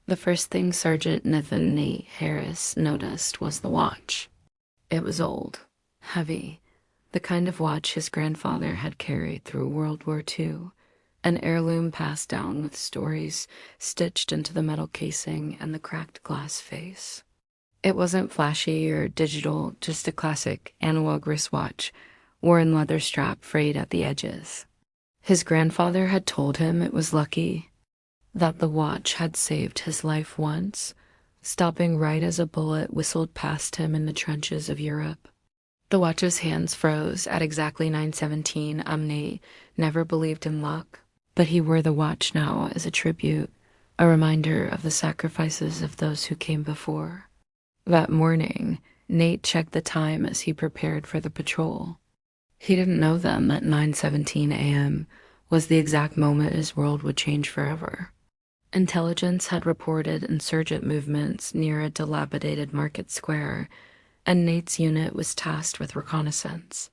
The first thing Sergeant Nathan Nate Harris noticed was the watch. It was old, heavy, the kind of watch his grandfather had carried through World War II, an heirloom passed down with stories stitched into the metal casing and the cracked glass face. It wasn't flashy or digital, just a classic analog wristwatch, worn leather strap frayed at the edges. His grandfather had told him it was lucky, that the watch had saved his life once, stopping right as a bullet whistled past him in the trenches of Europe. The watch's hands froze at exactly 9:17. Nate never believed in luck, but he wore the watch now as a tribute, a reminder of the sacrifices of those who came before. That morning, Nate checked the time as he prepared for the patrol. He didn't know then that 9:17 a.m. was the exact moment his world would change forever. Intelligence had reported insurgent movements near a dilapidated market square, and Nate's unit was tasked with reconnaissance.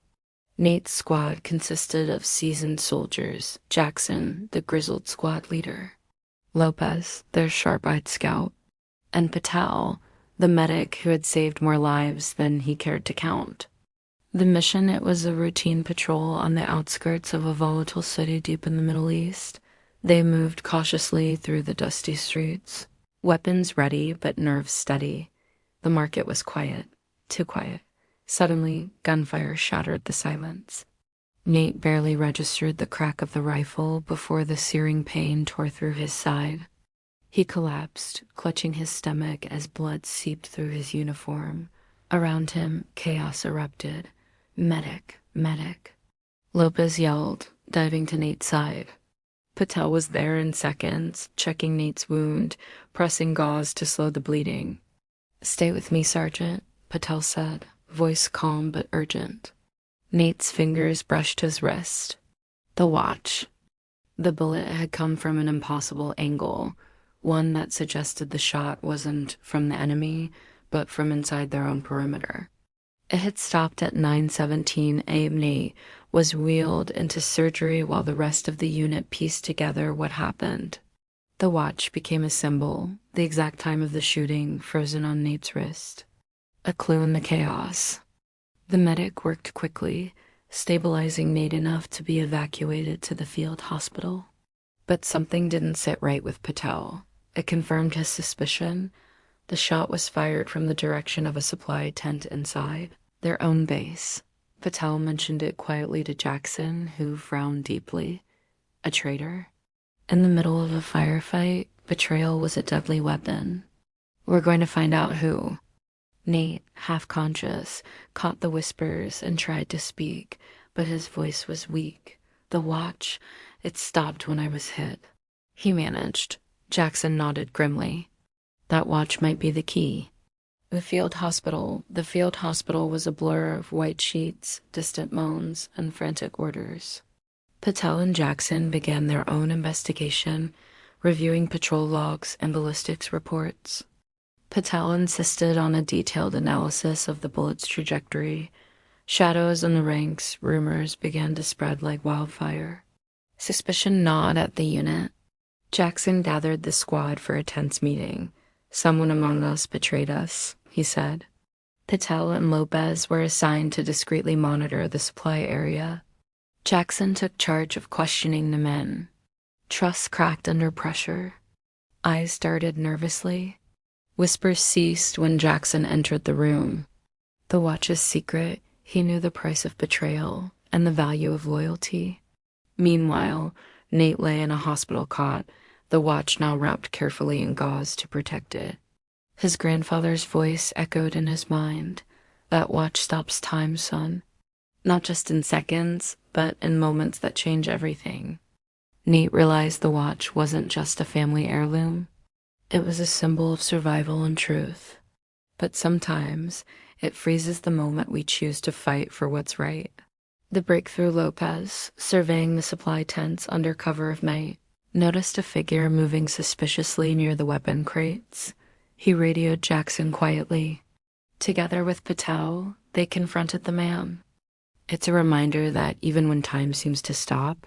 Nate's squad consisted of seasoned soldiers, Jackson, the grizzled squad leader, Lopez, their sharp-eyed scout, and Patel, the medic who had saved more lives than he cared to count. The mission, it was a routine patrol on the outskirts of a volatile city deep in the Middle East. They moved cautiously through the dusty streets, weapons ready but nerves steady. The market was quiet, too quiet. Suddenly, gunfire shattered the silence. Nate barely registered the crack of the rifle before the searing pain tore through his side. He collapsed, clutching his stomach as blood seeped through his uniform. Around him, chaos erupted. Medic, medic. Lopez yelled, diving to Nate's side. Patel was there in seconds, checking Nate's wound, pressing gauze to slow the bleeding. "Stay with me, Sergeant," Patel said, voice calm but urgent. Nate's fingers brushed his wrist. The watch. The bullet had come from an impossible angle, one that suggested the shot wasn't from the enemy, but from inside their own perimeter. It had stopped at 9:17 a.m. Nate was wheeled into surgery while the rest of the unit pieced together what happened. The watch became a symbol, the exact time of the shooting frozen on Nate's wrist. A clue in the chaos. The medic worked quickly, stabilizing Nate enough to be evacuated to the field hospital. But something didn't sit right with Patel. It confirmed his suspicion. The shot was fired from the direction of a supply tent inside, their own base. Patel mentioned it quietly to Jackson, who frowned deeply. A traitor? In the middle of a firefight, betrayal was a deadly weapon. "We're going to find out who." Nate, half-conscious, caught the whispers and tried to speak, but his voice was weak. "The watch, it stopped when I was hit." He managed. Jackson nodded grimly. That watch might be the key. The field hospital was a blur of white sheets, distant moans, and frantic orders. Patel and Jackson began their own investigation, reviewing patrol logs and ballistics reports. Patel insisted on a detailed analysis of the bullet's trajectory. Shadows in the ranks, rumors began to spread like wildfire. Suspicion gnawed at the unit. Jackson gathered the squad for a tense meeting. "Someone among us betrayed us," he said. Patel and Lopez were assigned to discreetly monitor the supply area. Jackson took charge of questioning the men. Trust cracked under pressure. Eyes darted nervously. Whispers ceased when Jackson entered the room. The watch's secret, he knew the price of betrayal and the value of loyalty. Meanwhile, Nate lay in a hospital cot, the watch now wrapped carefully in gauze to protect it. His grandfather's voice echoed in his mind. "That watch stops time, son. Not just in seconds, but in moments that change everything." Nate realized the watch wasn't just a family heirloom. It was a symbol of survival and truth. But sometimes it freezes the moment we choose to fight for what's right. The breakthrough Lopez, surveying the supply tents under cover of night, noticed a figure moving suspiciously near the weapon crates. He radioed Jackson quietly. Together with Patel, they confronted the man. It's a reminder that even when time seems to stop,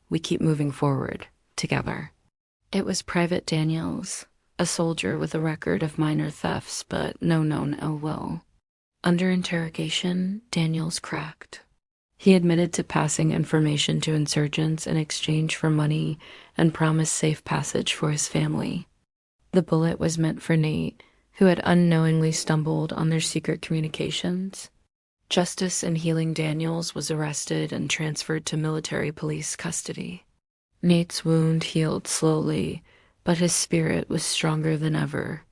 we keep moving forward, together. It was Private Daniels, a soldier with a record of minor thefts but no known ill will. Under interrogation, Daniels cracked. He admitted to passing information to insurgents in exchange for money and promised safe passage for his family. The bullet was meant for Nate, who had unknowingly stumbled on their secret communications. Justice in Healing Daniels was arrested and transferred to military police custody. Nate's wound healed slowly, but his spirit was stronger than ever.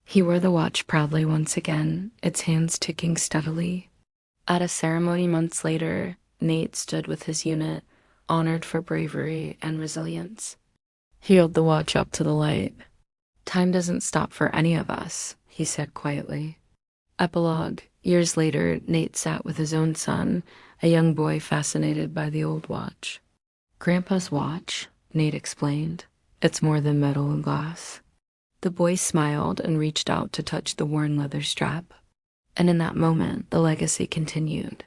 He wore the watch proudly once again, its hands ticking steadily. At a ceremony months later, Nate stood with his unit, honored for bravery and resilience. He held the watch up to the light. "Time doesn't stop for any of us," he said quietly. Epilogue. Years later, Nate sat with his own son, a young boy fascinated by the old watch. "Grandpa's watch," Nate explained. "It's more than metal and glass." The boy smiled and reached out to touch the worn leather strap. And in that moment, the legacy continued.